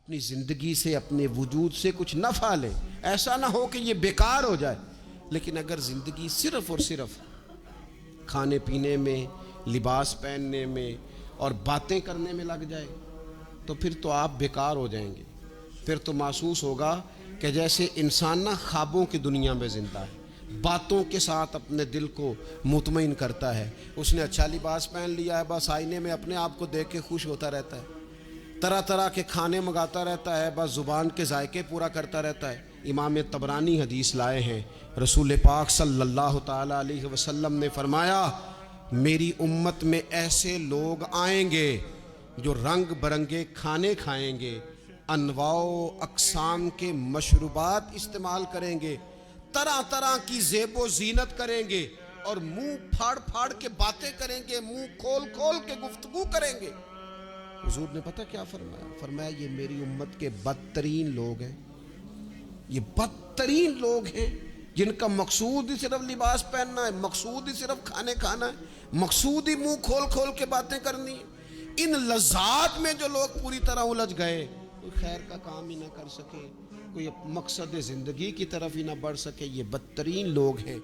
اپنی زندگی سے اپنے وجود سے کچھ نفع لیں، ایسا نہ ہو کہ یہ بیکار ہو جائے۔ لیکن اگر زندگی صرف اور صرف کھانے پینے میں، لباس پہننے میں اور باتیں کرنے میں لگ جائے تو پھر تو آپ بیکار ہو جائیں گے۔ پھر تو محسوس ہوگا کہ جیسے انسان نہ خوابوں کی دنیا میں زندہ ہے، باتوں کے ساتھ اپنے دل کو مطمئن کرتا ہے۔ اس نے اچھا لباس پہن لیا ہے، بس آئینے میں اپنے آپ کو دیکھ کے خوش ہوتا رہتا ہے، طرح طرح کے کھانے منگاتا رہتا ہے، بس زبان کے ذائقے پورا کرتا رہتا ہے۔ امام طبرانی حدیث لائے ہیں، رسول پاک صلی اللہ تعالی علیہ وسلم نے فرمایا، میری امت میں ایسے لوگ آئیں گے جو رنگ برنگے کھانے کھائیں گے، انواع و اقسام کے مشروبات استعمال کریں گے، طرح طرح کی زیب و زینت کریں گے، اور منہ پھاڑ پھاڑ کے باتیں کریں گے، منہ کھول کھول کے گفتگو کریں گے۔ حضور نے پتہ کیا فرمایا؟ فرمایا یہ میری امت کے بدترین لوگ ہیں، یہ بدترین لوگ ہیں جن کا مقصود ہی صرف لباس پہننا ہے، مقصود ہی صرف کھانے کھانا ہے، مقصود ہی منہ کھول کھول کے باتیں کرنی ہے۔ ان لذات میں جو لوگ پوری طرح الجھ گئے، کوئی خیر کا کام ہی نہ کر سکے، کوئی مقصد زندگی کی طرف ہی نہ بڑھ سکے، یہ بدترین لوگ ہیں۔